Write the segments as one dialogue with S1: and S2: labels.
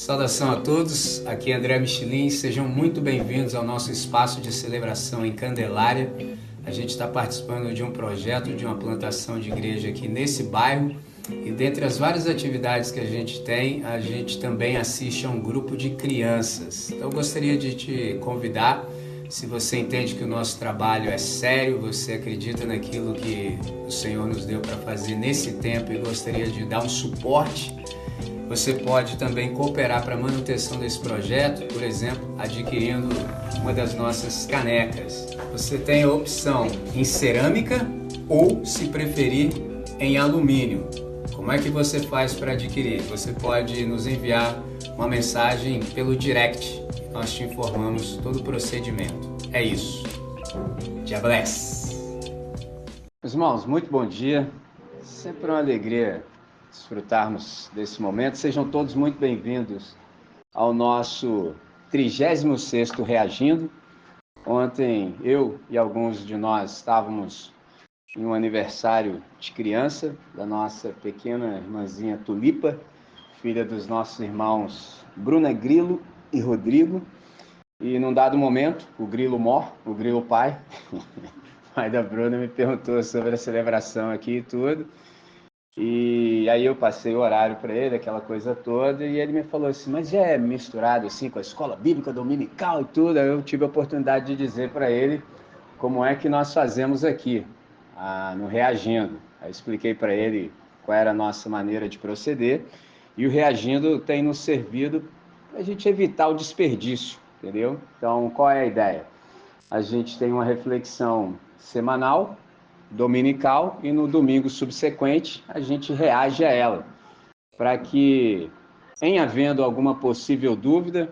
S1: Saudação a todos, aqui é André Michelin, sejam muito bem-vindos ao nosso espaço de celebração em Candelária. A gente está participando de um projeto de uma plantação de igreja aqui nesse bairro e dentre as várias atividades que a gente tem, a gente também assiste a um grupo de crianças. Então eu gostaria de te convidar, se você entende que o nosso trabalho é sério, você acredita naquilo que o Senhor nos deu para fazer nesse tempo e gostaria de dar um suporte, você pode também cooperar para a manutenção desse projeto, por exemplo, adquirindo uma das nossas canecas. Você tem a opção em cerâmica ou, se preferir, em alumínio. Como é que você faz para adquirir? Você pode nos enviar uma mensagem pelo direct. Nós te informamos todo o procedimento. É isso. God bless.
S2: Meus irmãos, muito bom dia. Sempre uma alegria desfrutarmos desse momento. Sejam todos muito bem-vindos ao nosso 36º Reagindo. Ontem eu e alguns de nós estávamos em um aniversário de criança da nossa pequena irmãzinha Tulipa, filha dos nossos irmãos Bruna Grilo e Rodrigo. E num dado momento, o Grilo Mor, o Grilo pai, pai da Bruna, me perguntou sobre a celebração aqui e tudo. E aí eu passei o horário para ele, aquela coisa toda, e ele me falou assim, mas já é misturado assim com a escola bíblica dominical e tudo? Aí eu tive a oportunidade de dizer para ele como é que nós fazemos aqui, no Reagindo. Aí expliquei para ele qual era a nossa maneira de proceder, e o Reagindo tem nos servido para a gente evitar o desperdício, entendeu? Então, qual é a ideia? A gente tem uma reflexão semanal, dominical, e no domingo subsequente a gente reage a ela, para que, em havendo alguma possível dúvida,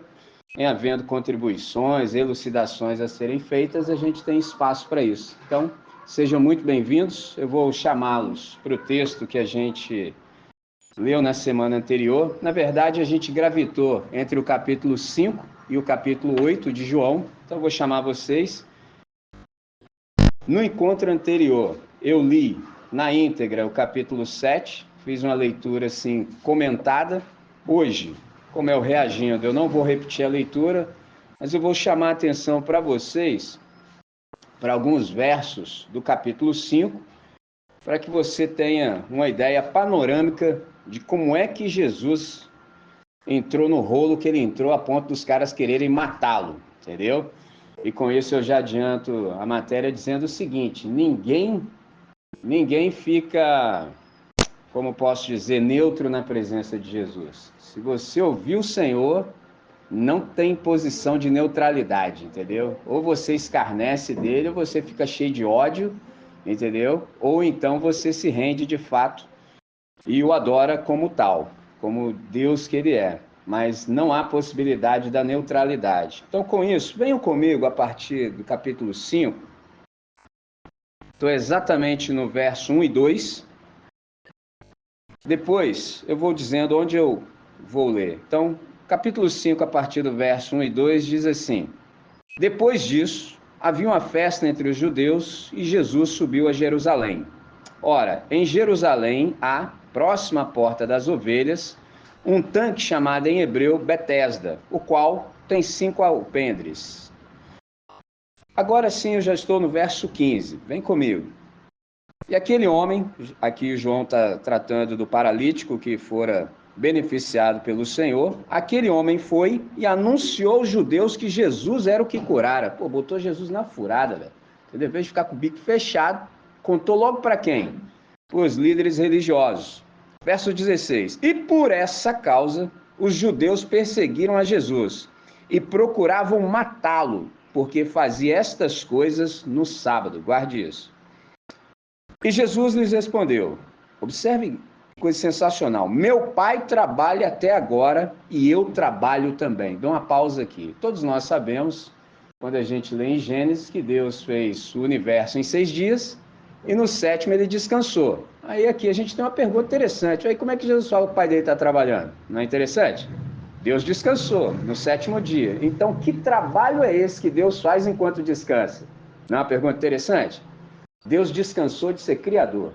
S2: em havendo contribuições, elucidações a serem feitas, a gente tem espaço para isso. Então, sejam muito bem-vindos. Eu vou chamá-los para o texto que a gente leu na semana anterior. Na verdade, a gente gravitou entre o capítulo 5 e o capítulo 8 de João. Então, eu vou chamar vocês. No encontro anterior, eu li na íntegra o capítulo 7, fiz uma leitura assim comentada. Hoje, como é o Reagindo, eu não vou repetir a leitura, mas eu vou chamar a atenção para vocês para alguns versos do capítulo 5, para que você tenha uma ideia panorâmica de como é que Jesus entrou no rolo que ele entrou a ponto dos caras quererem matá-lo, entendeu? E com isso eu já adianto a matéria dizendo o seguinte, ninguém fica, como posso dizer, neutro na presença de Jesus. Se você ouvir o Senhor, não tem posição de neutralidade, entendeu? Ou você escarnece dele, ou você fica cheio de ódio, entendeu? Ou então você se rende de fato e o adora como tal, como Deus que ele é. Mas não há possibilidade da neutralidade. Então, com isso, venham comigo a partir do capítulo 5. Estou exatamente no verso 1 e 2. Depois, eu vou dizendo onde eu vou ler. Então, capítulo 5, a partir do verso 1 e 2, diz assim: Depois disso, havia uma festa entre os judeus e Jesus subiu a Jerusalém. Ora, em Jerusalém há, próxima à porta das ovelhas, um tanque chamado em hebreu Betesda, o qual tem 5 alpendres. Agora sim, eu já estou no verso 15, vem comigo. E aquele homem, aqui João está tratando do paralítico que fora beneficiado pelo Senhor, aquele homem foi e anunciou aos judeus que Jesus era o que curara. Pô, botou Jesus na furada, velho. Entendeu? Em vez de ficar com o bico fechado, contou logo para quem? Os líderes religiosos. Verso 16. E por essa causa, os judeus perseguiram a Jesus e procuravam matá-lo, porque fazia estas coisas no sábado. Guarde isso. E Jesus lhes respondeu, observe coisa sensacional, meu pai trabalha até agora e eu trabalho também. Dá uma pausa aqui. Todos nós sabemos, quando a gente lê em Gênesis, que Deus fez o universo em 6 dias e no 7º ele descansou. Aí aqui a gente tem uma pergunta interessante. Aí como é que Jesus fala que o pai dele está trabalhando? Não é interessante? Deus descansou no 7º dia. Então que trabalho é esse que Deus faz enquanto descansa? Não é uma pergunta interessante? Deus descansou de ser criador.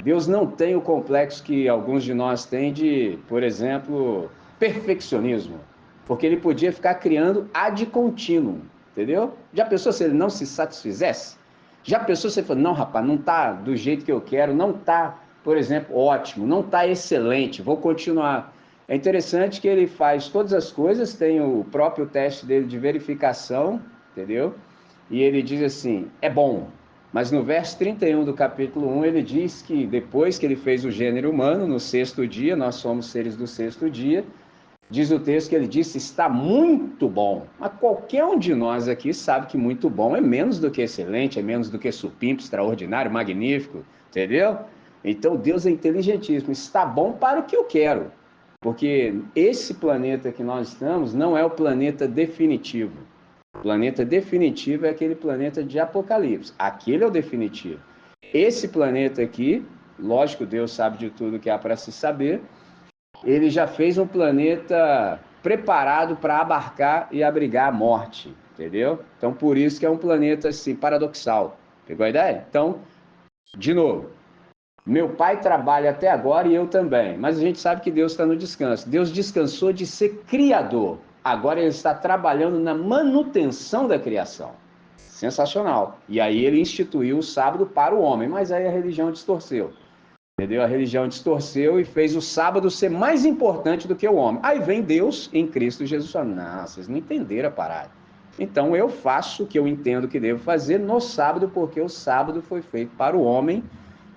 S2: Deus não tem o complexo que alguns de nós têm de, por exemplo, perfeccionismo, porque ele podia ficar criando ad continuum, entendeu? Já pensou se ele não se satisfizesse? Já pensou se ele falou, não, rapaz, não está do jeito que eu quero, não está, por exemplo, ótimo, não está excelente, vou continuar. É interessante que ele faz todas as coisas, tem o próprio teste dele de verificação, entendeu? E ele diz assim, é bom. Mas no verso 31 do capítulo 1, ele diz que depois que ele fez o gênero humano, no sexto dia, nós somos seres do sexto dia, diz o texto que ele disse, está muito bom. Mas qualquer um de nós aqui sabe que muito bom é menos do que excelente, é menos do que supimpo, extraordinário, magnífico, entendeu? Então Deus é inteligentíssimo, está bom para o que eu quero. Porque esse planeta que nós estamos não é o planeta definitivo. O planeta definitivo é aquele planeta de Apocalipse. Aquele é o definitivo. Esse planeta aqui, lógico, Deus sabe de tudo que há para se saber, ele já fez um planeta preparado para abarcar e abrigar a morte, entendeu? Então, por isso que é um planeta, assim, paradoxal. Pegou a ideia? Então, de novo, meu pai trabalha até agora e eu também, mas a gente sabe que Deus está no descanso. Deus descansou de ser criador. Agora ele está trabalhando na manutenção da criação. Sensacional. E aí ele instituiu o sábado para o homem, mas aí a religião distorceu. Entendeu? A religião distorceu e fez o sábado ser mais importante do que o homem. Aí vem Deus em Cristo Jesus. Não, vocês não entenderam a parada. Então eu faço o que eu entendo que devo fazer no sábado, porque o sábado foi feito para o homem,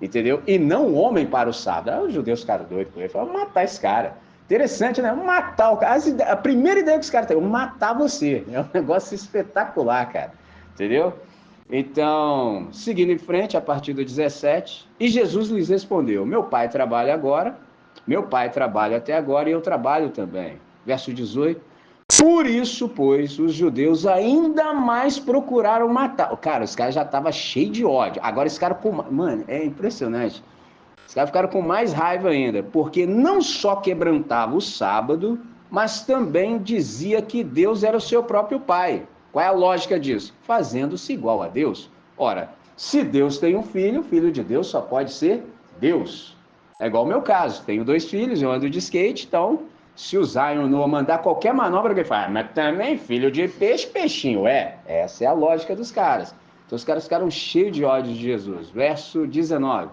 S2: entendeu? E não o homem para o sábado. Aí os judeus ficaram doidos com ele, falaram, matar esse cara. Interessante, né? Matar o cara. A primeira ideia que os caras têm, matar você. É um negócio espetacular, cara. Entendeu? Então, seguindo em frente, a partir do 17, e Jesus lhes respondeu, meu pai trabalha agora, meu pai trabalha até agora e eu trabalho também. Verso 18, por isso, pois, os judeus ainda mais procuraram matar. Cara, os caras já estavam cheios de ódio. Agora esse cara, mano, é impressionante. Os caras ficaram com mais raiva ainda, porque não só quebrantava o sábado, mas também dizia que Deus era o seu próprio pai. Qual é a lógica disso? Fazendo-se igual a Deus. Ora, se Deus tem um filho, o filho de Deus só pode ser Deus. É igual o meu caso, tenho 2 filhos, eu ando de skate, então se o Zion não mandar qualquer manobra, ele fala, mas também filho de peixe, peixinho. Essa é a lógica dos caras. Então os caras ficaram cheios de ódio de Jesus. Verso 19.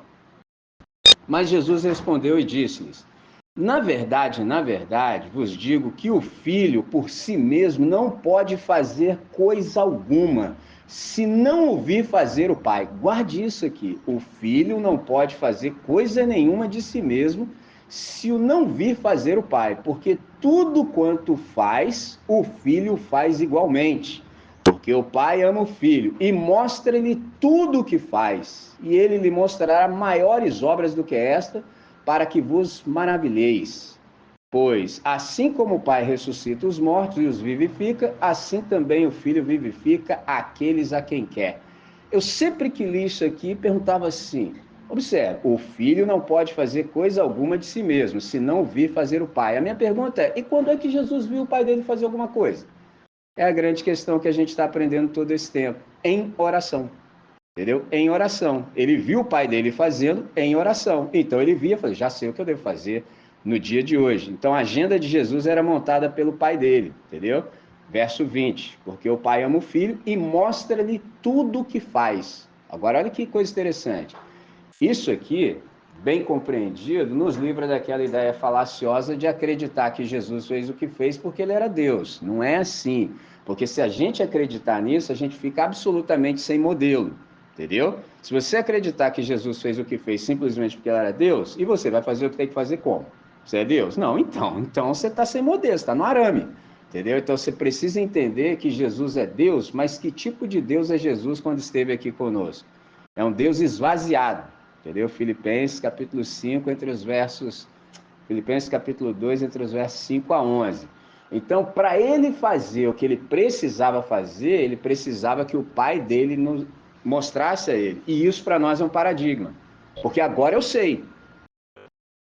S2: Mas Jesus respondeu e disse-lhes, na verdade, vos digo que o filho por si mesmo não pode fazer coisa alguma, se não ouvir fazer o pai. Guarde isso aqui, o filho não pode fazer coisa nenhuma de si mesmo, se o não vir fazer o pai, porque tudo quanto faz, o filho faz igualmente. Porque o pai ama o filho e mostra-lhe tudo o que faz, e ele lhe mostrará maiores obras do que esta, para que vos maravilheis. Pois, assim como o Pai ressuscita os mortos e os vivifica, assim também o Filho vivifica aqueles a quem quer. Eu sempre que li isso aqui, perguntava assim, observe, o Filho não pode fazer coisa alguma de si mesmo, se não vir fazer o Pai. A minha pergunta é, e quando é que Jesus viu o Pai dele fazer alguma coisa? É a grande questão que a gente está aprendendo todo esse tempo, em oração. Entendeu? Em oração. Ele viu o pai dele fazendo em oração. Então ele via, falou, já sei o que eu devo fazer no dia de hoje. Então a agenda de Jesus era montada pelo pai dele, entendeu? Verso 20, porque o pai ama o filho e mostra-lhe tudo o que faz. Agora olha que coisa interessante. Isso aqui, bem compreendido, nos livra daquela ideia falaciosa de acreditar que Jesus fez o que fez porque ele era Deus. Não é assim. Porque se a gente acreditar nisso, a gente fica absolutamente sem modelo. Entendeu? Se você acreditar que Jesus fez o que fez simplesmente porque ele era Deus, e você vai fazer o que tem que fazer como? Você é Deus? Não, então você está sem modelo, está no arame. Entendeu? Então você precisa entender que Jesus é Deus, mas que tipo de Deus é Jesus quando esteve aqui conosco? É um Deus esvaziado. Entendeu? Filipenses capítulo 5, Filipenses capítulo 2, entre os versos 5 a 11. Então, para ele fazer o que ele precisava fazer, ele precisava que o pai dele nos mostrasse a ele. E isso para nós é um paradigma. Porque agora eu sei.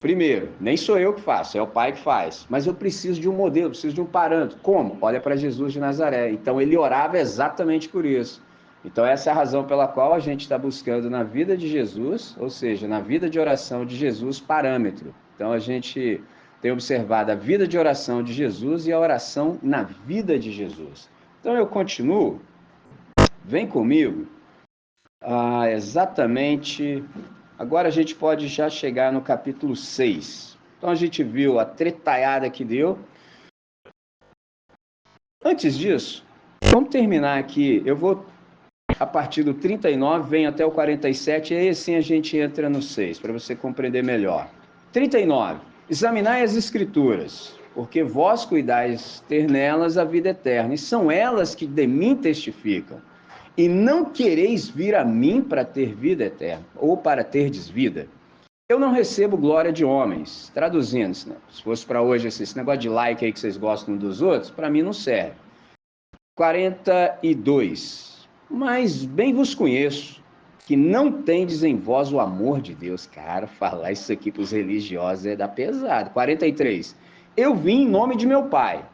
S2: Primeiro, nem sou eu que faço, é o pai que faz. Mas eu preciso de um modelo, preciso de um parâmetro. Como? Olha para Jesus de Nazaré. Então, ele orava exatamente por isso. Então, essa é a razão pela qual a gente está buscando na vida de Jesus, ou seja, na vida de oração de Jesus, parâmetro. Então, a gente tem observado a vida de oração de Jesus e a oração na vida de Jesus. Então eu continuo, vem comigo, exatamente, agora a gente pode já chegar no capítulo 6. Então a gente viu a tretalhada que deu. Antes disso, vamos terminar aqui, eu vou a partir do 39, vem até o 47, e aí assim a gente entra no 6, para você compreender melhor. 39. Examinai as Escrituras, porque vós cuidais ter nelas a vida eterna, e são elas que de mim testificam. E não quereis vir a mim para ter vida eterna, ou para terdes vida. Eu não recebo glória de homens. Traduzindo, se fosse para hoje esse negócio de like aí que vocês gostam dos outros, para mim não serve. 42. Mas bem vos conheço, que não tendes em vós o amor de Deus. Cara, falar isso aqui para os religiosos é dar pesado. 43. Eu vim em nome de meu Pai,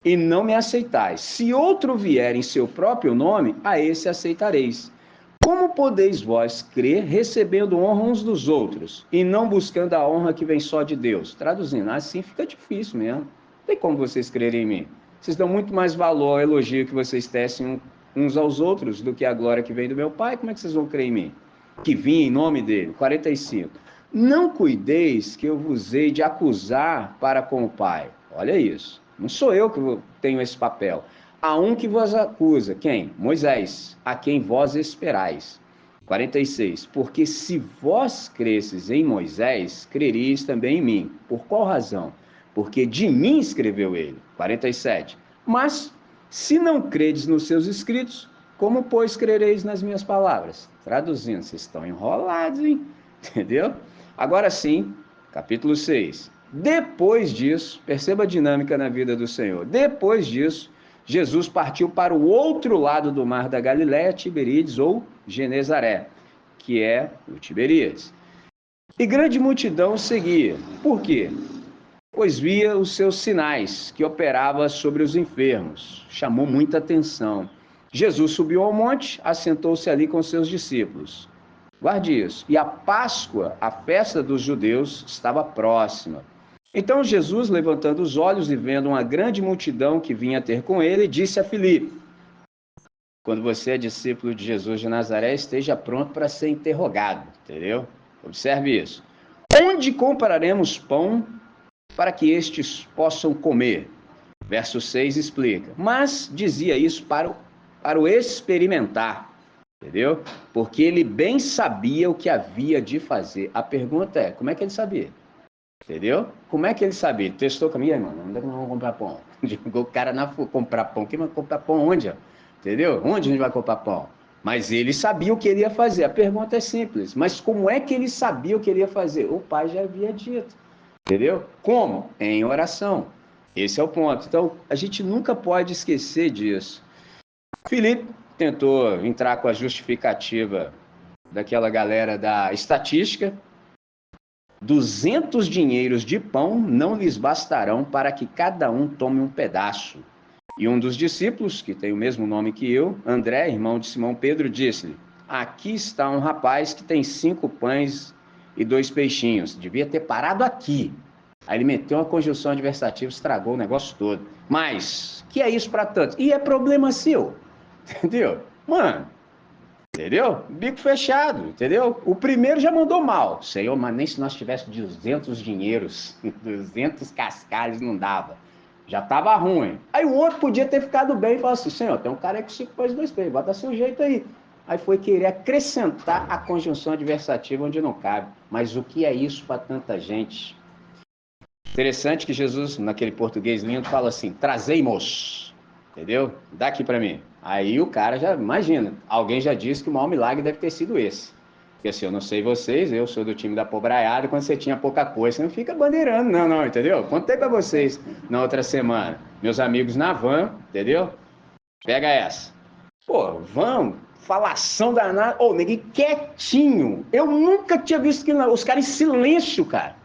S2: e não me aceitais. Se outro vier em seu próprio nome, a esse aceitareis. Como podeis vós crer, recebendo honra uns dos outros, e não buscando a honra que vem só de Deus? Traduzindo, assim fica difícil mesmo. Não tem como vocês crerem em mim. Vocês dão muito mais valor ao elogio que vocês tecem uns aos outros do que a glória que vem do meu Pai. Como é que vocês vão crer em mim? Que vim em nome dele. 45. Não cuideis que eu vos hei de acusar para com o Pai. Olha isso. Não sou eu que tenho esse papel. Há um que vos acusa. Quem? Moisés, a quem vós esperais. 46. Porque se vós cresces em Moisés, crereis também em mim. Por qual razão? Porque de mim escreveu ele. 47. Mas se não credes nos seus escritos, como, pois, crereis nas minhas palavras? Traduzindo, vocês estão enrolados, hein? Entendeu? Agora sim, capítulo 6. Depois disso, perceba a dinâmica na vida do Senhor. Depois disso, Jesus partiu para o outro lado do mar da Galiléia, Tiberíades ou Genezaré, que é o Tiberíades. E grande multidão seguia. Por quê? Pois via os seus sinais que operava sobre os enfermos. Chamou muita atenção. Jesus subiu ao monte, assentou-se ali com seus discípulos. Guarde isso. E a Páscoa, a festa dos judeus, estava próxima. Então Jesus, levantando os olhos e vendo uma grande multidão que vinha ter com ele, disse a Filipe: quando você é discípulo de Jesus de Nazaré, esteja pronto para ser interrogado, entendeu? Observe isso. Onde compraremos pão para que estes possam comer? Verso 6 explica. Mas dizia isso para o experimentar, entendeu? Porque ele bem sabia o que havia de fazer. A pergunta é, como é que ele sabia? Entendeu? Como é que ele sabia? Ele testou com a minha irmã, onde é que nós vamos comprar pão? O cara não foi comprar pão, quem vai comprar pão onde? Entendeu? Onde a gente vai comprar pão? Mas ele sabia o que ele ia fazer. A pergunta é simples, mas como é que ele sabia o que ele ia fazer? O pai já havia dito. Entendeu? Como? Em oração. Esse é o ponto. Então, a gente nunca pode esquecer disso. Filipe tentou entrar com a justificativa daquela galera da estatística. 200 dinheiros de pão não lhes bastarão para que cada um tome um pedaço. E um dos discípulos, que tem o mesmo nome que eu, André, irmão de Simão Pedro, disse-lhe: aqui está um rapaz que tem 5 pães e 2 peixinhos. Devia ter parado aqui. Aí ele meteu uma conjunção adversativa, estragou o negócio todo. Mas, que é isso para tantos? E é problema seu, entendeu? Mano, entendeu? Bico fechado, entendeu? O primeiro já mandou mal. Senhor, mas nem se nós tivéssemos 200 dinheiros, 200 cascalhos não dava. Já estava ruim. Aí o outro podia ter ficado bem e falar assim, Senhor, tem um cara que 5 pães e 2 peixes, bota seu jeito aí. Aí foi querer acrescentar a conjunção adversativa onde não cabe. Mas o que é isso para tanta gente? Interessante que Jesus, naquele português lindo, fala assim, trazei-mos, entendeu? Dá aqui para mim. Aí o cara já, imagina, alguém já disse que o maior milagre deve ter sido esse. Porque assim, eu não sei vocês, eu sou do time da pobraiada, quando você tinha pouca coisa, você não fica bandeirando, não, entendeu? Contei para vocês na outra semana, meus amigos na van, entendeu? Pega essa. Pô, van, falação danada, ô, neguinho quietinho, eu nunca tinha visto que os caras em silêncio, cara.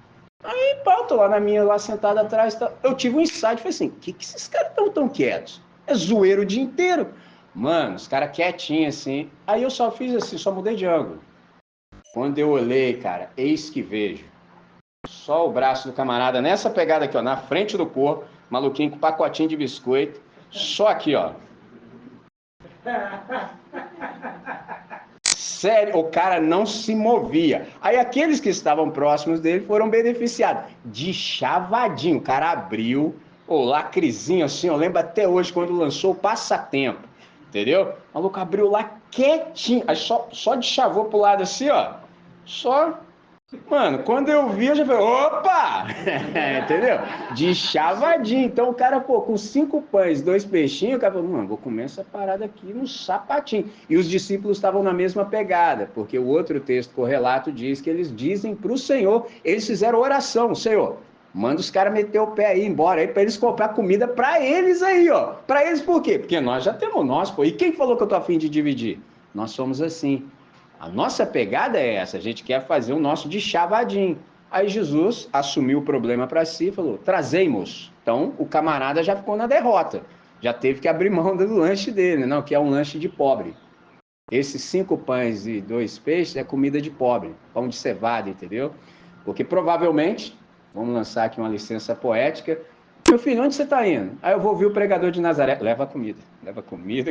S2: Aí, pá, tô lá na minha, lá sentado atrás, tá, eu tive um insight, falei assim, que esses caras estão tão quietos? É zoeiro o dia inteiro. Mano, os caras quietinhos assim. Aí eu só fiz assim, só mudei de ângulo. Quando eu olhei, cara, eis que vejo Só o braço do camarada nessa pegada aqui, ó, na frente do corpo, maluquinho com pacotinho de biscoito, só aqui, ó. Sério, o cara não se movia. Aí aqueles que estavam próximos dele foram beneficiados. De chavadinho, o cara abriu, o lacrezinho assim, eu lembro até hoje quando lançou o Passatempo, entendeu? O maluco abriu lá quietinho, aí só de chavou pro lado assim, ó, só... Mano, quando eu vi, eu já falei, opa! Entendeu? De chavadinho. Então o cara, pô, com 5 pães, 2 peixinhos, o cara falou, mano, vou comer essa parada aqui no sapatinho. E os discípulos estavam na mesma pegada, porque o outro texto correlato diz que eles dizem para o Senhor, eles fizeram oração, Senhor, manda os caras meter o pé aí, embora aí, para eles comprar comida para eles aí, ó. Para eles por quê? Porque nós já temos nós, pô. E quem falou que eu tô afim de dividir? Nós somos assim. A nossa pegada é essa, a gente quer fazer o nosso de chavadinho. Aí Jesus assumiu o problema para si e falou, trazei-mos. Então o camarada já ficou na derrota, já teve que abrir mão do lanche dele, não, que é um lanche de pobre. Esses 5 pães e 2 peixes é comida de pobre, pão de cevada, entendeu? Porque provavelmente, vamos lançar aqui uma licença poética, meu filho, onde você está indo? Aí eu vou ouvir o pregador de Nazaré, leva comida,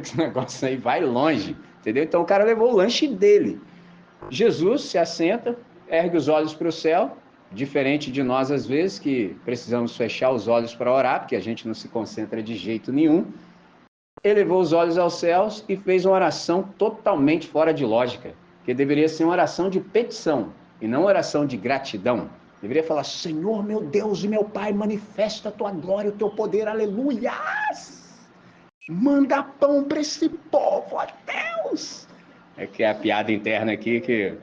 S2: que esse negócio aí vai longe, entendeu? Então o cara levou o lanche dele. Jesus se assenta, ergue os olhos para o céu, diferente de nós às vezes, que precisamos fechar os olhos para orar, porque a gente não se concentra de jeito nenhum. Elevou os olhos aos céus e fez uma oração totalmente fora de lógica, que deveria ser uma oração de petição e não oração de gratidão. Deveria falar, Senhor, meu Deus e meu Pai, manifesta a tua glória, o teu poder, aleluias! Manda pão para esse povo, ó Deus! É que é a piada interna aqui que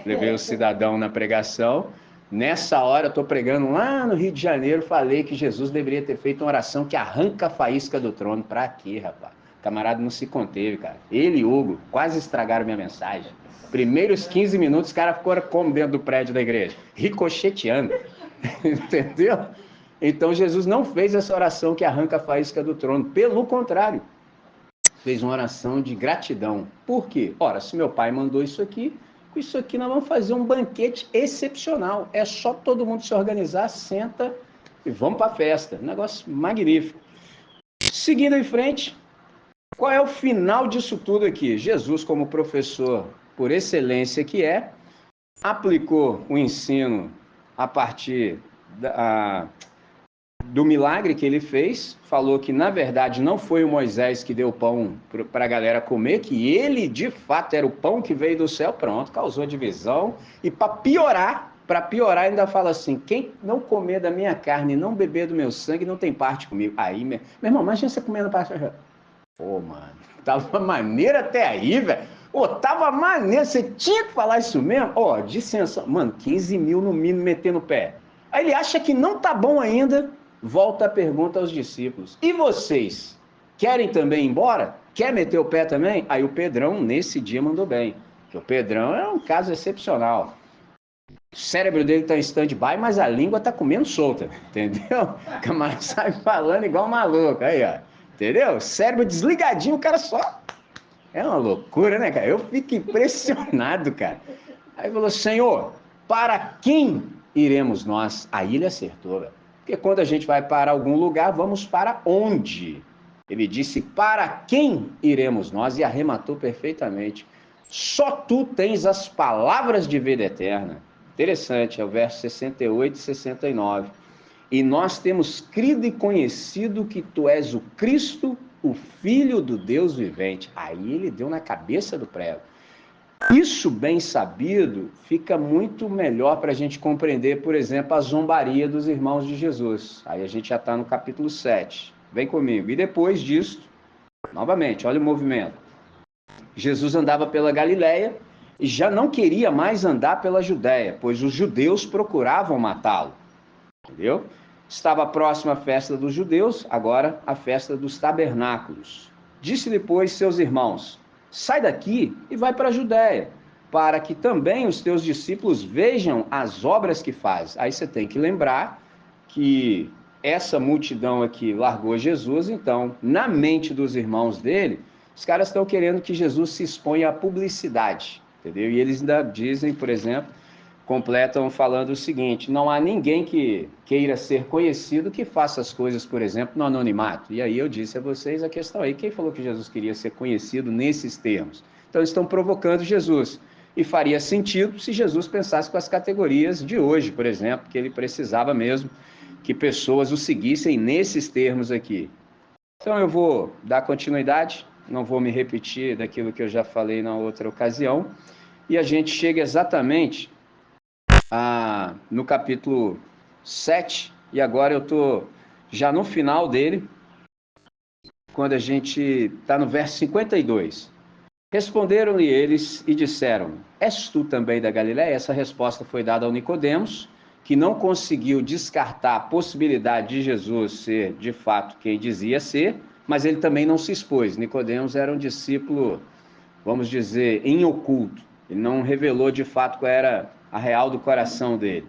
S2: levei o cidadão na pregação. Nessa hora, eu estou pregando lá no Rio de Janeiro, falei que Jesus deveria ter feito uma oração que arranca a faísca do trono. Pra quê, rapaz? O camarada não se conteve, cara. Ele e Hugo quase estragaram minha mensagem. Primeiros 15 minutos, o cara ficou como dentro do prédio da igreja? Ricocheteando. Entendeu? Então, Jesus não fez essa oração que arranca a faísca do trono. Pelo contrário, fez uma oração de gratidão. Por quê? Ora, se meu pai mandou isso aqui nós vamos fazer um banquete excepcional. É só todo mundo se organizar, senta e vamos para a festa. Um negócio magnífico. Seguindo em frente, qual é o final disso tudo aqui? Jesus, como professor por excelência que é, aplicou o ensino a partir do milagre que ele fez, falou que na verdade não foi o Moisés que deu pão para a galera comer, que ele de fato era o pão que veio do céu, pronto, causou divisão. E para piorar ainda fala assim, quem não comer da minha carne e não beber do meu sangue não tem parte comigo. Aí, meu irmão, imagina você comendo parte... Pô, mano, tava maneiro até aí, velho. Ô, tava maneiro, você tinha que falar isso mesmo? Ó, licença, mano, 15 mil no mínimo metendo o pé. Aí ele acha que não tá bom ainda, volta a pergunta aos discípulos. E vocês, querem também ir embora? Quer meter o pé também? Aí o Pedrão, nesse dia, mandou bem. Porque o Pedrão é um caso excepcional. O cérebro dele tá em stand-by, mas a língua tá comendo solta, entendeu? O camarada sai falando igual maluco, aí, ó. Entendeu? Cérebro desligadinho, o cara só... É uma loucura, né, cara? Eu fico impressionado, cara. Aí falou, Senhor, para quem iremos nós? Aí ele acertou, velho. Porque quando a gente vai para algum lugar, vamos para onde? Ele disse, para quem iremos nós? E arrematou perfeitamente. Só tu tens as palavras de vida eterna. Interessante, é o verso 68 e 69. E nós temos crido e conhecido que tu és o Cristo, o Filho do Deus vivente. Aí ele deu na cabeça do prego. Isso bem sabido fica muito melhor para a gente compreender, por exemplo, a zombaria dos irmãos de Jesus. Aí a gente já está no capítulo 7. Vem comigo. E depois disso, novamente, olha o movimento. Jesus andava pela Galileia e já não queria mais andar pela Judéia, pois os judeus procuravam matá-lo. Entendeu? Estava próxima a festa dos judeus, agora a festa dos tabernáculos. Disse-lhe, pois, seus irmãos, sai daqui e vai para a Judéia, para que também os teus discípulos vejam as obras que faz. Aí você tem que lembrar que essa multidão aqui largou Jesus, então, na mente dos irmãos dele, os caras estão querendo que Jesus se exponha à publicidade, entendeu? E eles ainda dizem, por exemplo, completam falando o seguinte: não há ninguém que queira ser conhecido que faça as coisas, por exemplo, no anonimato. E aí eu disse a vocês a questão aí, quem falou que Jesus queria ser conhecido nesses termos? Então eles estão provocando Jesus. E faria sentido se Jesus pensasse com as categorias de hoje, por exemplo, que ele precisava mesmo que pessoas o seguissem nesses termos aqui. Então eu vou dar continuidade, não vou me repetir daquilo que eu já falei na outra ocasião, e a gente chega exatamente no capítulo 7, e agora eu estou já no final dele, quando a gente está no verso 52. Responderam-lhe eles e disseram: És tu também da Galiléia? Essa resposta foi dada ao Nicodemos, que não conseguiu descartar a possibilidade de Jesus ser, de fato, quem dizia ser, mas ele também não se expôs. Nicodemos era um discípulo, vamos dizer, em oculto. Ele não revelou, de fato, qual era a real do coração dele.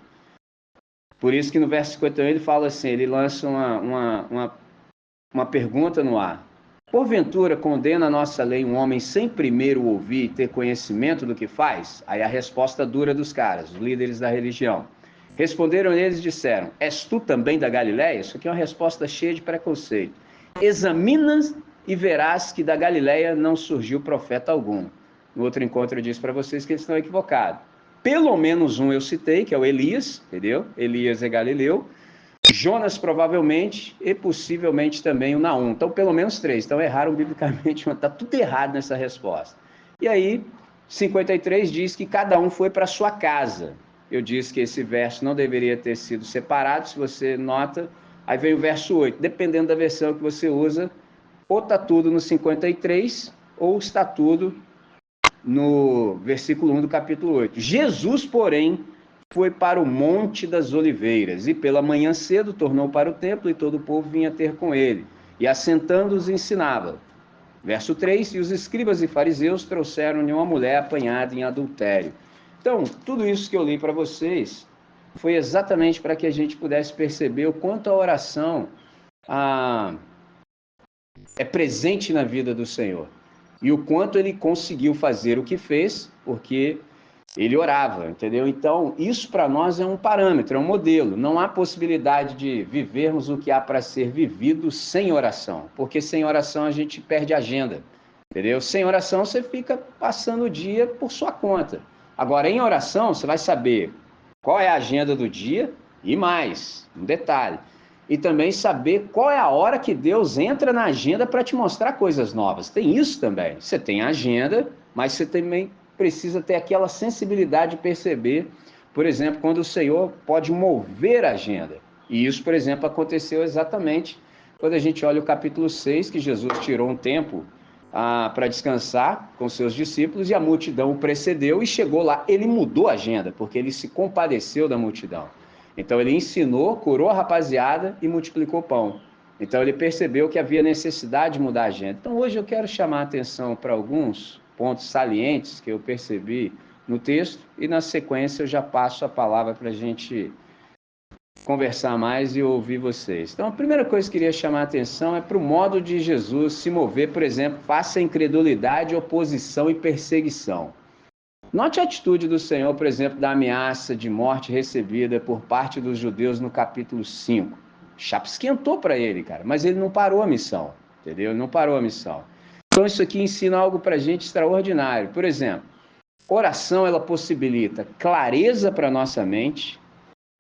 S2: Por isso que no verso 51 ele fala assim, ele lança uma pergunta no ar. Porventura condena a nossa lei um homem sem primeiro ouvir e ter conhecimento do que faz? Aí a resposta dura dos caras, os líderes da religião. Responderam eles e disseram: És tu também da Galiléia? Isso aqui é uma resposta cheia de preconceito. Examinas e verás que da Galiléia não surgiu profeta algum. No outro encontro eu disse para vocês que eles estão equivocados. Pelo menos um eu citei, que é o Elias, entendeu? Elias é Galileu. Jonas provavelmente e possivelmente também o Naum. Então, pelo menos 3. Então, erraram biblicamente. Está tudo errado nessa resposta. E aí, 53 diz que cada um foi para sua casa. Eu disse que esse verso não deveria ter sido separado, se você nota. Aí vem o verso 8. Dependendo da versão que você usa, ou está tudo no 53, ou está tudo no versículo 1 do capítulo 8. Jesus, porém, foi para o Monte das Oliveiras, e pela manhã cedo tornou para o templo, e todo o povo vinha ter com ele, e assentando-os ensinava. Verso 3, e os escribas e fariseus trouxeram-lhe uma mulher apanhada em adultério. Então, tudo isso que eu li para vocês foi exatamente para que a gente pudesse perceber o quanto a oração é presente na vida do Senhor, e o quanto ele conseguiu fazer o que fez, porque ele orava, entendeu? Então, isso para nós é um parâmetro, é um modelo. Não há possibilidade de vivermos o que há para ser vivido sem oração, porque sem oração a gente perde a agenda, entendeu? Sem oração você fica passando o dia por sua conta. Agora, em oração, você vai saber qual é a agenda do dia e mais, um detalhe, e também saber qual é a hora que Deus entra na agenda para te mostrar coisas novas. Tem isso também. Você tem a agenda, mas você também precisa ter aquela sensibilidade de perceber, por exemplo, quando o Senhor pode mover a agenda. E isso, por exemplo, aconteceu exatamente quando a gente olha o capítulo 6, que Jesus tirou um tempo para descansar com seus discípulos, e a multidão o precedeu e chegou lá. Ele mudou a agenda, porque ele se compadeceu da multidão. Então ele ensinou, curou a rapaziada e multiplicou pão. Então ele percebeu que havia necessidade de mudar a agenda. Então hoje eu quero chamar a atenção para alguns pontos salientes que eu percebi no texto, e na sequência eu já passo a palavra para a gente conversar mais e ouvir vocês. Então a primeira coisa que eu queria chamar a atenção é para o modo de Jesus se mover, por exemplo, face à incredulidade, oposição e perseguição. Note a atitude do Senhor, por exemplo, da ameaça de morte recebida por parte dos judeus no capítulo 5. Chapa esquentou para ele, cara, mas ele não parou a missão, entendeu? Ele não parou a missão. Então isso aqui ensina algo para a gente extraordinário. Por exemplo, oração, ela possibilita clareza para a nossa mente,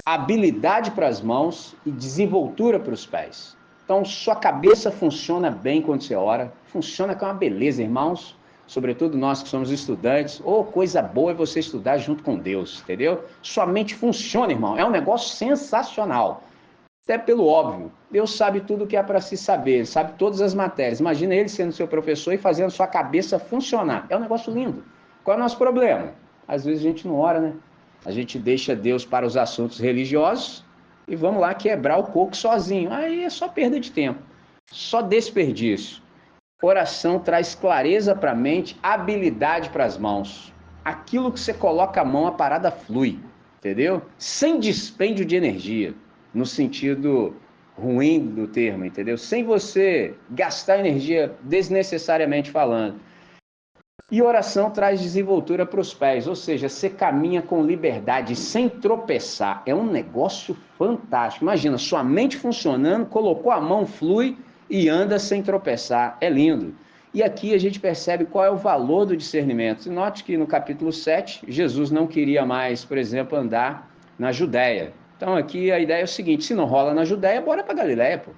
S2: habilidade para as mãos e desenvoltura para os pés. Então sua cabeça funciona bem quando você ora, funciona com uma beleza, irmãos. Sobretudo nós que somos estudantes, coisa boa é você estudar junto com Deus, entendeu? Sua mente funciona, irmão, é um negócio sensacional. Até pelo óbvio, Deus sabe tudo o que é para se saber, ele sabe todas as matérias. Imagina ele sendo seu professor e fazendo sua cabeça funcionar. É um negócio lindo. Qual é o nosso problema? Às vezes a gente não ora, né? A gente deixa Deus para os assuntos religiosos e vamos lá quebrar o coco sozinho. Aí é só perda de tempo, só desperdício. Oração traz clareza para a mente, habilidade para as mãos. Aquilo que você coloca a mão, a parada flui, entendeu? Sem dispêndio de energia, no sentido ruim do termo, entendeu? Sem você gastar energia desnecessariamente falando. E oração traz desenvoltura para os pés, ou seja, você caminha com liberdade, sem tropeçar. É um negócio fantástico. Imagina, sua mente funcionando, colocou a mão, flui e anda sem tropeçar. É lindo. E aqui a gente percebe qual é o valor do discernimento. Note que no capítulo 7, Jesus não queria mais, por exemplo, andar na Judéia. Então aqui a ideia é o seguinte, se não rola na Judéia, bora para Galiléia, pô.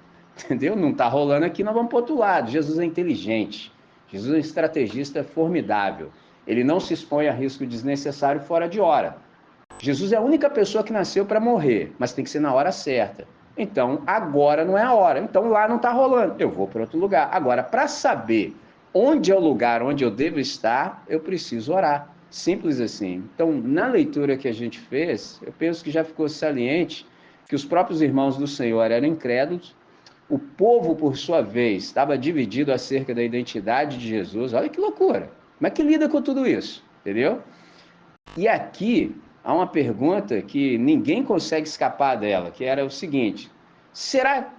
S2: Entendeu? Não está rolando aqui, nós vamos para o outro lado. Jesus é inteligente. Jesus é um estrategista formidável. Ele não se expõe a risco desnecessário fora de hora. Jesus é a única pessoa que nasceu para morrer, mas tem que ser na hora certa. Então, agora não é a hora. Então, lá não está rolando. Eu vou para outro lugar. Agora, para saber onde é o lugar onde eu devo estar, eu preciso orar. Simples assim. Então, na leitura que a gente fez, eu penso que já ficou saliente que os próprios irmãos do Senhor eram incrédulos. O povo, por sua vez, estava dividido acerca da identidade de Jesus. Olha que loucura. Como é que lida com tudo isso? Entendeu? E aqui há uma pergunta que ninguém consegue escapar dela, que era o seguinte: será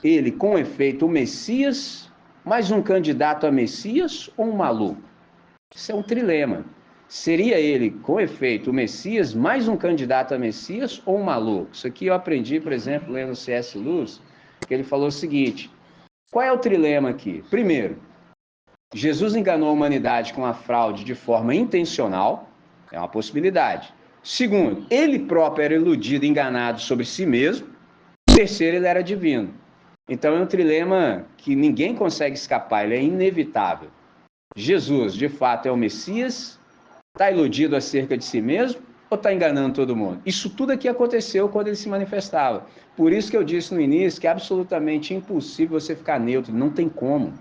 S2: ele, com efeito, o Messias, mais um candidato a Messias ou um maluco? Isso é um trilema. Seria ele, com efeito, o Messias, mais um candidato a Messias ou um maluco? Isso aqui eu aprendi, por exemplo, lendo C.S. Lewis, que ele falou o seguinte: qual é o trilema aqui? Primeiro, Jesus enganou a humanidade com a fraude de forma intencional, é uma possibilidade. Segundo, ele próprio era iludido, enganado sobre si mesmo. Terceiro, ele era divino. Então é um trilema que ninguém consegue escapar, ele é inevitável. Jesus, de fato, é o Messias? Está iludido acerca de si mesmo? Ou está enganando todo mundo? Isso tudo aqui aconteceu quando ele se manifestava. Por isso que eu disse no início que é absolutamente impossível você ficar neutro, não tem como.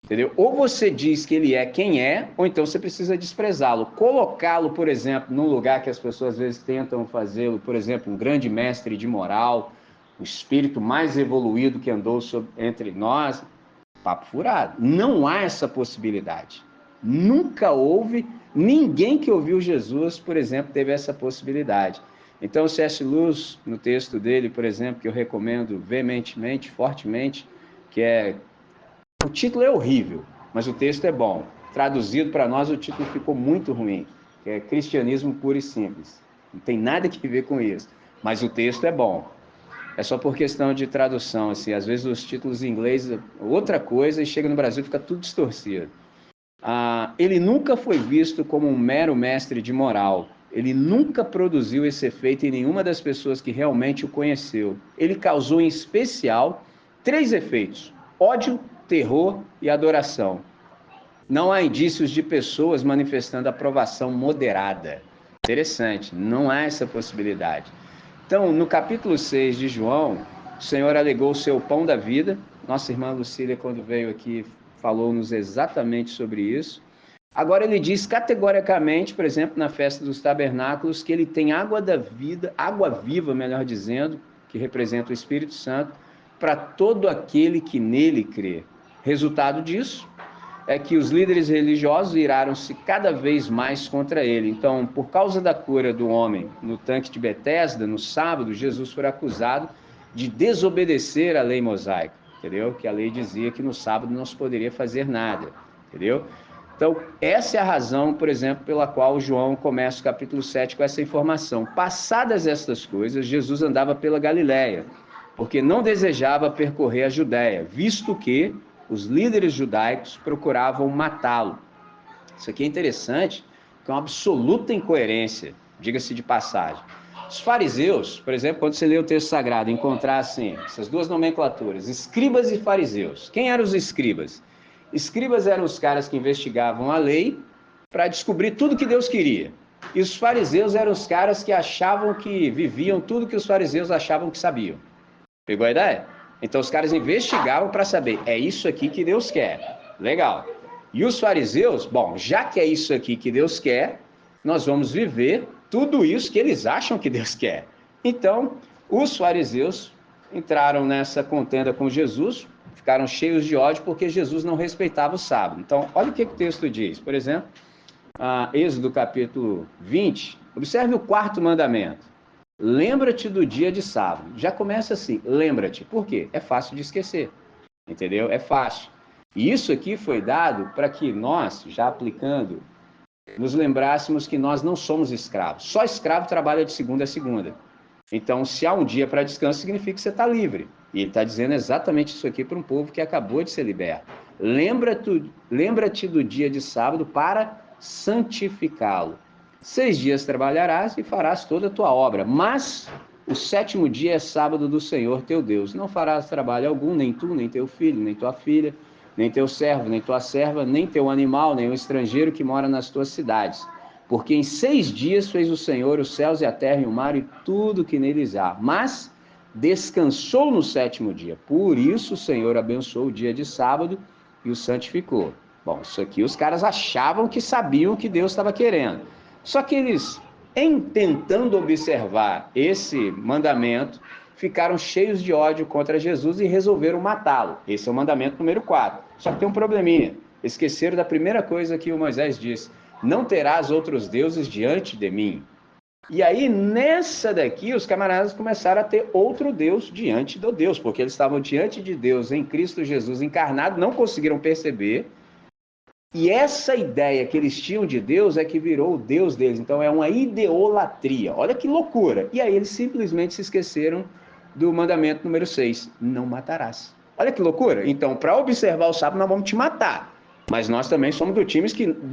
S2: Entendeu? Ou você diz que ele é quem é, ou então você precisa desprezá-lo. Colocá-lo, por exemplo, num lugar que as pessoas às vezes tentam fazê-lo, por exemplo, um grande mestre de moral, o espírito mais evoluído que andou entre nós, papo furado. Não há essa possibilidade. Nunca houve, ninguém que ouviu Jesus, por exemplo, teve essa possibilidade. Então, o C.S. Lewis, no texto dele, por exemplo, que eu recomendo veementemente, fortemente, que é... O título é horrível, mas o texto é bom. Traduzido para nós, o título ficou muito ruim, que é Cristianismo Puro e Simples. Não tem nada que ver com isso, mas o texto é bom. É só por questão de tradução, assim, às vezes os títulos em inglês é outra coisa e chega no Brasil e fica tudo distorcido. Ele nunca foi visto como um mero mestre de moral. Ele nunca produziu esse efeito em nenhuma das pessoas que realmente o conheceu. Ele causou, em especial, 3 efeitos: ódio, terror e adoração. Não há indícios de pessoas manifestando aprovação moderada. Interessante, não há essa possibilidade. Então, no capítulo 6 de João, o Senhor alegou o seu pão da vida. Nossa irmã Lucília, quando veio aqui, falou-nos exatamente sobre isso. Agora ele diz categoricamente, por exemplo, na festa dos tabernáculos, que ele tem água da vida, água viva, melhor dizendo, que representa o Espírito Santo, para todo aquele que nele crê. Resultado disso é que os líderes religiosos iraram-se cada vez mais contra ele. Então, por causa da cura do homem no tanque de Betesda, no sábado, Jesus foi acusado de desobedecer à lei mosaica, entendeu? Que a lei dizia que no sábado não se poderia fazer nada, entendeu? Então, essa é a razão, por exemplo, pela qual João começa o capítulo 7 com essa informação. Passadas estas coisas, Jesus andava pela Galiléia, porque não desejava percorrer a Judéia, visto que os líderes judaicos procuravam matá-lo. Isso aqui é interessante, que é uma absoluta incoerência, diga-se de passagem. Os fariseus, por exemplo, quando você lê o texto sagrado, encontrar assim, essas duas nomenclaturas, escribas e fariseus. Quem eram os escribas? Escribas eram os caras que investigavam a lei para descobrir tudo que Deus queria. E os fariseus eram os caras que achavam que viviam tudo que os fariseus achavam que sabiam. Pegou a ideia? Então os caras investigavam para saber, é isso aqui que Deus quer. Legal. E os fariseus, bom, já que é isso aqui que Deus quer, nós vamos viver tudo isso que eles acham que Deus quer. Então, os fariseus entraram nessa contenda com Jesus, ficaram cheios de ódio porque Jesus não respeitava o sábado. Então, olha o que o texto diz. Por exemplo, Êxodo capítulo 20, observe o 4º mandamento. Lembra-te do dia de sábado. Já começa assim, lembra-te. Por quê? É fácil de esquecer, entendeu? É fácil. E isso aqui foi dado para que nós, já aplicando, nos lembrássemos que nós não somos escravos. Só escravo trabalha de segunda a segunda. Então, se há um dia para descanso, significa que você está livre. E ele está dizendo exatamente isso aqui para um povo que acabou de ser liberto. Lembra-te do dia de sábado para santificá-lo. 6 dias trabalharás e farás toda a tua obra, mas o 7º dia é sábado do Senhor teu Deus. Não farás trabalho algum, nem tu, nem teu filho, nem tua filha, nem teu servo, nem tua serva, nem teu animal, nem o estrangeiro que mora nas tuas cidades. Porque em 6 dias fez o Senhor os céus e a terra e o mar e tudo que neles há. Mas descansou no 7º dia. Por isso o Senhor abençoou o dia de sábado e o santificou. Bom, isso aqui os caras achavam que sabiam o que Deus estava querendo. Só que eles, em tentando observar esse mandamento, ficaram cheios de ódio contra Jesus e resolveram matá-lo. Esse é o mandamento número 4. Só que tem um probleminha. Esqueceram da primeira coisa que o Moisés disse: não terás outros deuses diante de mim. E aí, nessa daqui, os camaradas começaram a ter outro Deus diante do Deus, porque eles estavam diante de Deus em Cristo Jesus encarnado, não conseguiram perceber. E essa ideia que eles tinham de Deus é que virou o Deus deles. Então é uma idolatria. Olha que loucura. E aí eles simplesmente se esqueceram do mandamento número 6, não matarás. Olha que loucura. Então, para observar o sábado, nós vamos te matar. Mas nós também somos do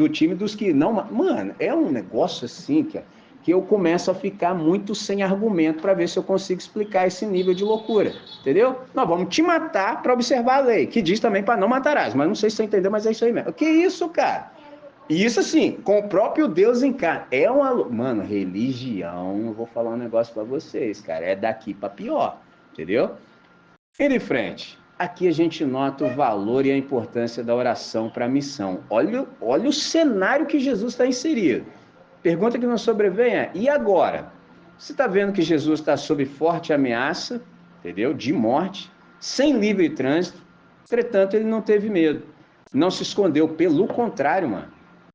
S2: time dos que não... Mano, é um negócio assim, que eu começo a ficar muito sem argumento para ver se eu consigo explicar esse nível de loucura, entendeu? Nós vamos te matar para observar a lei, que diz também para não matarás, mas não sei se você entendeu, mas é isso aí mesmo. Que isso, cara? E isso assim, com o próprio Deus em cá. É uma... Mano, religião, eu vou falar um negócio para vocês, cara, é daqui para pior, entendeu? E de frente, aqui a gente nota o valor e a importância da oração para a missão. Olha o cenário que Jesus está inserido. Pergunta que não sobrevém é: e agora? Você está vendo que Jesus está sob forte ameaça, entendeu? De morte, sem livre trânsito. Entretanto, ele não teve medo. Não se escondeu. Pelo contrário, mano.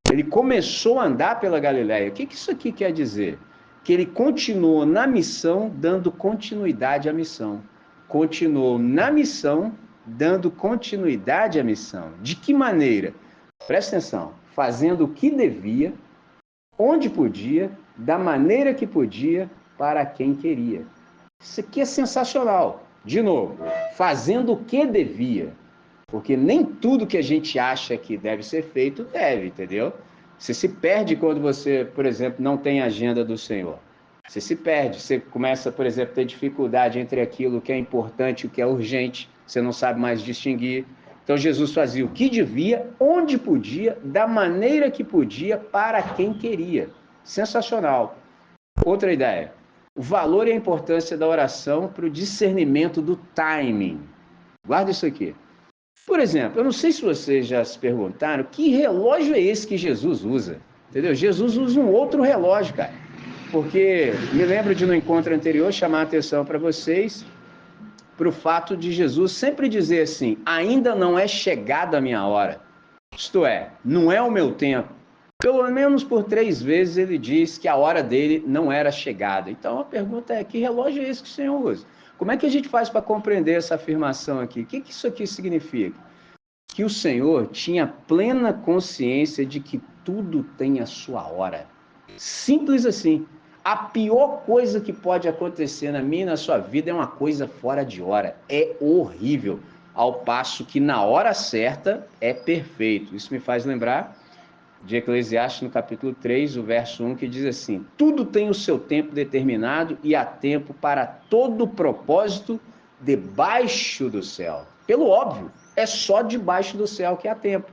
S2: Ele começou a andar pela Galileia. O que isso aqui quer dizer? Que ele continuou na missão, dando continuidade à missão. Continuou na missão, dando continuidade à missão. De que maneira? Presta atenção. Fazendo o que devia, onde podia, da maneira que podia, para quem queria. Isso aqui é sensacional. De novo, fazendo o que devia. Porque nem tudo que a gente acha que deve ser feito, deve, entendeu? Você se perde quando você, por exemplo, não tem agenda do Senhor. Você se perde, você começa, por exemplo, a ter dificuldade entre aquilo que é importante e o que é urgente, você não sabe mais distinguir. Então Jesus fazia o que devia, onde podia, da maneira que podia, para quem queria. Sensacional. Outra ideia: o valor e a importância da oração para o discernimento do timing. Guarda isso aqui. Por exemplo, eu não sei se vocês já se perguntaram que relógio é esse que Jesus usa. Entendeu? Jesus usa um outro relógio, cara. Porque me lembro de no encontro anterior chamar a atenção para vocês para o fato de Jesus sempre dizer assim: ainda não é chegada a minha hora. Isto é, não é o meu tempo. Pelo menos por 3 vezes ele diz que a hora dele não era chegada. Então a pergunta é: que relógio é esse que o Senhor usa? Como é que a gente faz para compreender essa afirmação aqui? O que isso aqui significa? Que o Senhor tinha plena consciência de que tudo tem a sua hora. Simples assim. A pior coisa que pode acontecer na minha e na sua vida é uma coisa fora de hora. É horrível. Ao passo que na hora certa é perfeito. Isso me faz lembrar de Eclesiastes no capítulo 3, o verso 1, que diz assim: tudo tem o seu tempo determinado e há tempo para todo propósito debaixo do céu. Pelo óbvio, é só debaixo do céu que há tempo.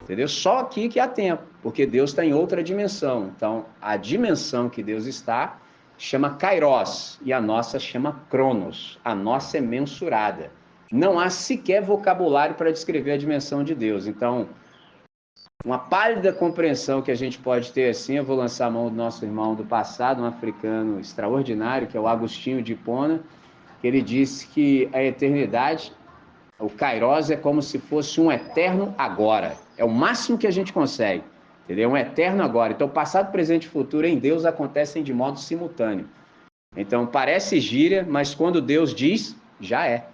S2: Entendeu? Só aqui que há tempo, porque Deus está em outra dimensão. Então, a dimensão que Deus está chama Kairos e a nossa chama Cronos. A nossa é mensurada. Não há sequer vocabulário para descrever a dimensão de Deus. Então, uma pálida compreensão que a gente pode ter assim, eu vou lançar a mão do nosso irmão do passado, um africano extraordinário, que é o Agostinho de Hipona, que ele disse que a eternidade, o Kairos, é como se fosse um eterno agora. É o máximo que a gente consegue, entendeu? Um eterno agora. Então, passado, presente e futuro em Deus acontecem de modo simultâneo. Então, parece gíria, mas quando Deus diz, já é.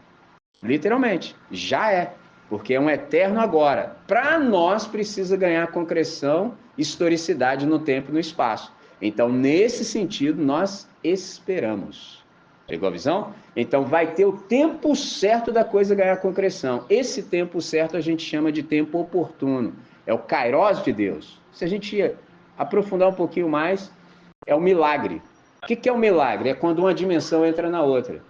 S2: Literalmente, já é. porque é um eterno agora. Para nós, precisa ganhar concreção, historicidade no tempo e no espaço. Então, nesse sentido, nós esperamos. Pegou a visão? Então, vai ter o tempo certo da coisa ganhar concreção. Esse tempo certo a gente chama de tempo oportuno. É o kairos de Deus. Se a gente aprofundar um pouquinho mais, é o milagre. O que é o milagre? É quando uma dimensão entra na outra.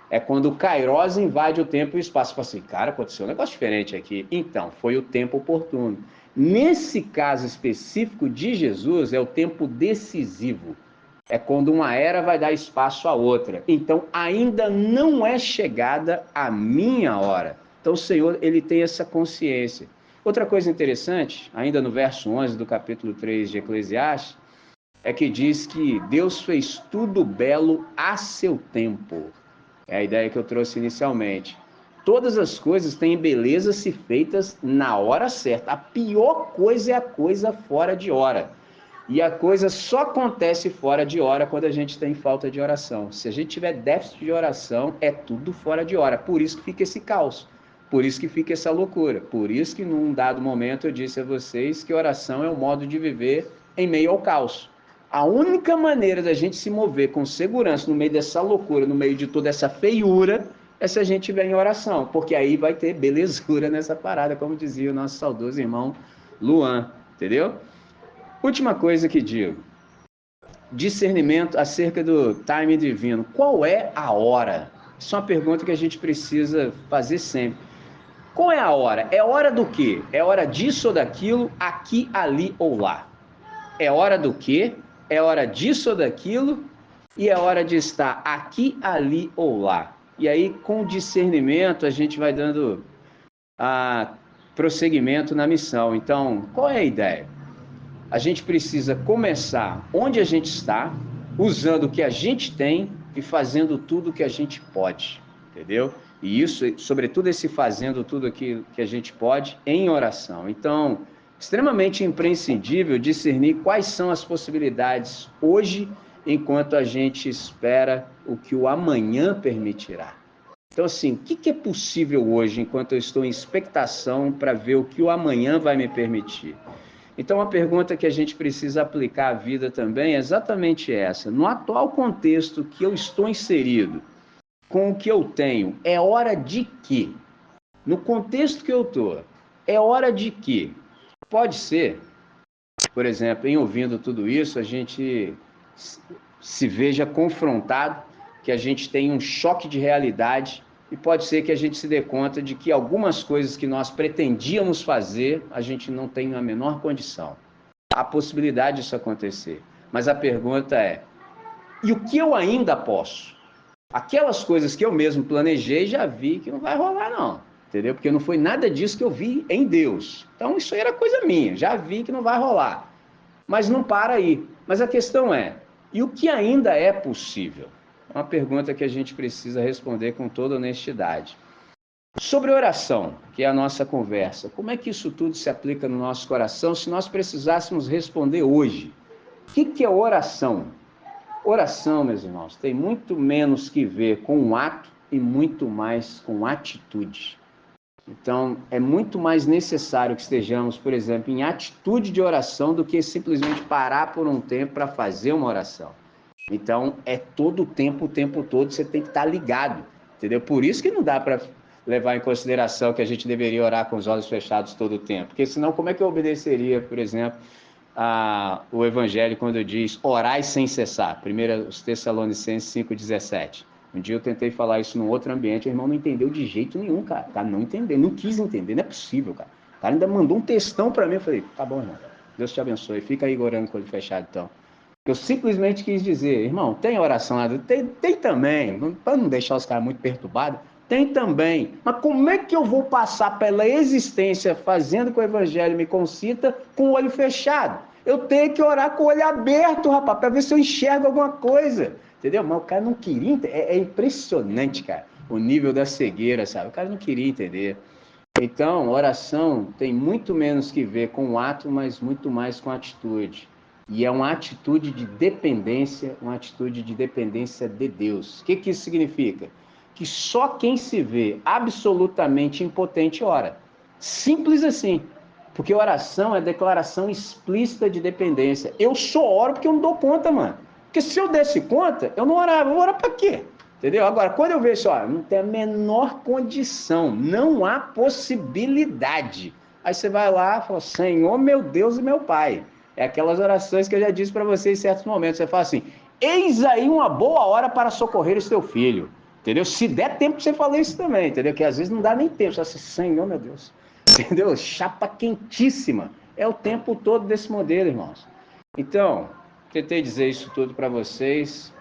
S2: É quando o kairos invade o tempo e o espaço. Fala assim, cara, aconteceu um negócio diferente aqui. Então, foi o tempo oportuno. Nesse caso específico de Jesus, é o tempo decisivo. É quando uma era vai dar espaço à outra. Então, ainda não é chegada a minha hora. Então, o Senhor, ele tem essa consciência. Outra coisa interessante, ainda no verso 11 do capítulo 3 de Eclesiastes, é que diz que Deus fez tudo belo a seu tempo. É a ideia que eu trouxe inicialmente. Todas as coisas têm beleza se feitas na hora certa. A pior coisa é a coisa fora de hora. E a coisa só acontece fora de hora quando a gente tem falta de oração. Se a gente tiver déficit de oração, é tudo fora de hora. Por isso que fica esse caos. Por isso que fica essa loucura. Por isso que num dado momento eu disse a vocês que oração é o modo de viver em meio ao caos. A única maneira da gente se mover com segurança no meio dessa loucura, no meio de toda essa feiura, é se a gente estiver em oração. Porque aí vai ter belezura nessa parada, como dizia o nosso saudoso irmão Luan. Entendeu? Última coisa que digo, discernimento acerca do time divino. Qual é a hora? Isso é uma pergunta que a gente precisa fazer sempre. Qual é a hora? É hora do quê? É hora disso ou daquilo, aqui, ali ou lá? É hora do quê? É hora disso ou daquilo, e é hora de estar aqui, ali ou lá. E aí, com discernimento, a gente vai dando prosseguimento na missão. Então, qual é a ideia? A gente precisa começar onde a gente está, usando o que a gente tem e fazendo tudo o que a gente pode, entendeu? E isso, sobretudo esse fazendo tudo aquilo que a gente pode em oração. Então, extremamente imprescindível discernir quais são as possibilidades hoje, enquanto a gente espera o que o amanhã permitirá. Então, assim, o que é possível hoje, enquanto eu estou em expectação para ver o que o amanhã vai me permitir? Então, a pergunta que a gente precisa aplicar à vida também é exatamente essa. No atual contexto que eu estou inserido, com o que eu tenho, é hora de quê? No contexto que eu estou, é hora de quê? Pode ser, por exemplo, em ouvindo tudo isso, a gente se veja confrontado, que a gente tem um choque de realidade, e pode ser que a gente se dê conta de que algumas coisas que nós pretendíamos fazer, a gente não tem a menor condição. Há possibilidade disso acontecer. Mas a pergunta é, e o que eu ainda posso? Aquelas coisas que eu mesmo planejei, já vi que não vai rolar não, entendeu? Porque não foi nada disso que eu vi em Deus. Então isso aí era coisa minha, já vi que não vai rolar. Mas não para aí. Mas a questão é, e o que ainda é possível? É uma pergunta que a gente precisa responder com toda honestidade. Sobre oração, que é a nossa conversa, como é que isso tudo se aplica no nosso coração se nós precisássemos responder hoje? O que é oração? Oração, meus irmãos, tem muito menos que ver com um ato e muito mais com atitude. Então, é muito mais necessário que estejamos, por exemplo, em atitude de oração do que simplesmente parar por um tempo para fazer uma oração. Então, é todo o tempo todo, você tem que estar ligado, entendeu? Por isso que não dá para levar em consideração que a gente deveria orar com os olhos fechados todo o tempo, porque senão como é que eu obedeceria, por exemplo, o Evangelho quando diz orai sem cessar, 1 Tessalonicenses 5,17. Um dia eu tentei falar isso num outro ambiente, o irmão não entendeu de jeito nenhum, cara. O cara não entendeu, não quis entender, não é possível, cara. O cara ainda mandou um textão para mim, eu falei, tá bom, irmão, Deus te abençoe, fica aí orando com o olho fechado, então. Eu simplesmente quis dizer, irmão, tem oração lá? Tem também, para não deixar os caras muito perturbados, tem também. Mas como é que eu vou passar pela existência fazendo que o Evangelho me concita com o olho fechado? Eu tenho que orar com o olho aberto, rapaz, para ver se eu enxergo alguma coisa. Entendeu? Mas o cara não queria entender. É impressionante, cara, o nível da cegueira, sabe? O cara não queria entender. Então, oração tem muito menos que ver com o ato, mas muito mais com a atitude. E é uma atitude de dependência de Deus. O que isso significa? Que só quem se vê absolutamente impotente ora. Simples assim. Porque oração é declaração explícita de dependência. Eu só oro porque eu não dou conta, mano. Porque se eu desse conta, eu não orava. Eu vou orar pra quê? Entendeu? Agora, quando eu vejo ó, não tem a menor condição, não há possibilidade. Aí você vai lá e fala, Senhor, meu Deus e meu Pai. É aquelas orações que eu já disse para você em certos momentos. Você fala assim, eis aí uma boa hora para socorrer o seu filho. Entendeu? Se der tempo pra você falar isso também, entendeu? Que às vezes não dá nem tempo. Você fala assim, Senhor, meu Deus. Entendeu? Chapa quentíssima. É o tempo todo desse modelo, irmãos. Então, tentei dizer isso tudo para vocês.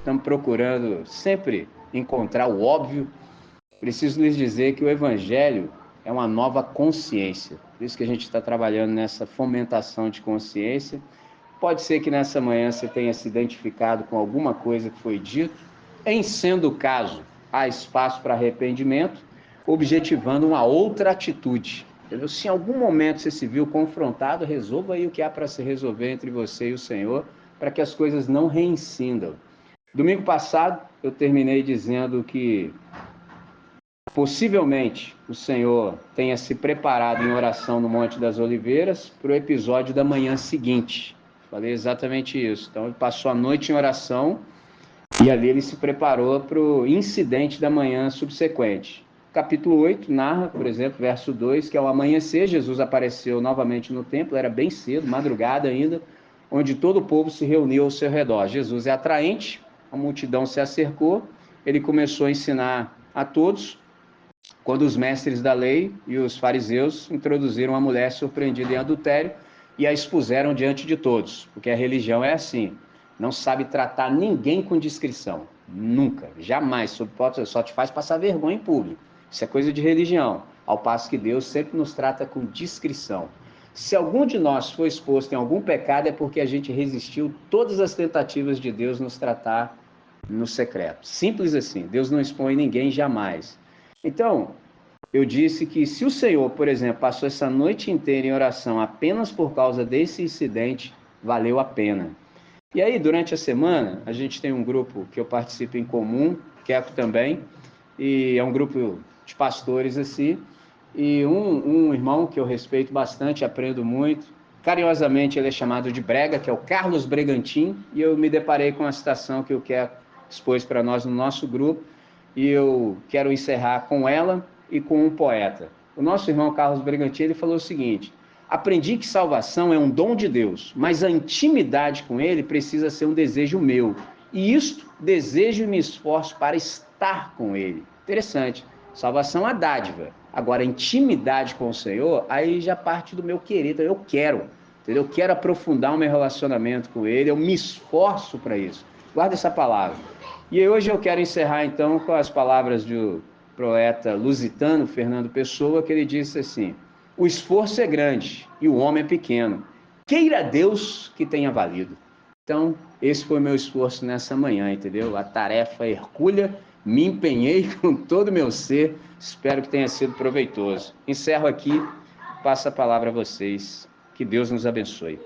S2: Estamos procurando sempre encontrar o óbvio. Preciso lhes dizer que o Evangelho é uma nova consciência. Por isso que a gente está trabalhando nessa fomentação de consciência. Pode ser que nessa manhã você tenha se identificado com alguma coisa que foi dito. Em sendo o caso, há espaço para arrependimento, objetivando uma outra atitude. Entendeu? Se em algum momento você se viu confrontado, resolva aí o que há para se resolver entre você e o Senhor, para que as coisas não reincidam. Domingo passado, eu terminei dizendo que possivelmente o Senhor tenha se preparado em oração no Monte das Oliveiras para o episódio da manhã seguinte. Falei exatamente isso. Então, ele passou a noite em oração e ali ele se preparou para o incidente da manhã subsequente. Capítulo 8 narra, por exemplo, verso 2, que ao amanhecer Jesus apareceu novamente no templo, era bem cedo, madrugada ainda, onde todo o povo se reuniu ao seu redor. Jesus é atraente, a multidão se acercou, ele começou a ensinar a todos, quando os mestres da lei e os fariseus introduziram a mulher surpreendida em adultério e a expuseram diante de todos, porque a religião é assim, não sabe tratar ninguém com discrição, nunca, jamais, só te faz passar vergonha em público, isso é coisa de religião, ao passo que Deus sempre nos trata com discrição. Se algum de nós for exposto em algum pecado, é porque a gente resistiu todas as tentativas de Deus nos tratar no secreto, simples assim, Deus não expõe ninguém jamais. Então, eu disse que se o Senhor, por exemplo, passou essa noite inteira em oração apenas por causa desse incidente, valeu a pena. E aí, durante a semana, a gente tem um grupo que eu participo em comum, Keco também, e é um grupo de pastores assim, e um irmão que eu respeito bastante, aprendo muito, carinhosamente ele é chamado de Brega, que é o Carlos Bregantin, e eu me deparei com a citação que o Keco expôs para nós no nosso grupo, e eu quero encerrar com ela e com um poeta. O nosso irmão Carlos Bregantin, ele falou o seguinte: aprendi que salvação é um dom de Deus, mas a intimidade com ele precisa ser um desejo meu. E isto, desejo e me esforço para estar com ele. Interessante. Salvação é dádiva. Agora, intimidade com o Senhor, aí já parte do meu querer. Eu quero, entendeu? Eu quero aprofundar o meu relacionamento com ele, eu me esforço para isso. Guarda essa palavra. E hoje eu quero encerrar, então, com as palavras do poeta lusitano, Fernando Pessoa, que ele disse assim: o esforço é grande e o homem é pequeno. Queira Deus que tenha valido. Então, esse foi o meu esforço nessa manhã, entendeu? A tarefa hercúlea, me empenhei com todo o meu ser, espero que tenha sido proveitoso. Encerro aqui, passo a palavra a vocês. Que Deus nos abençoe.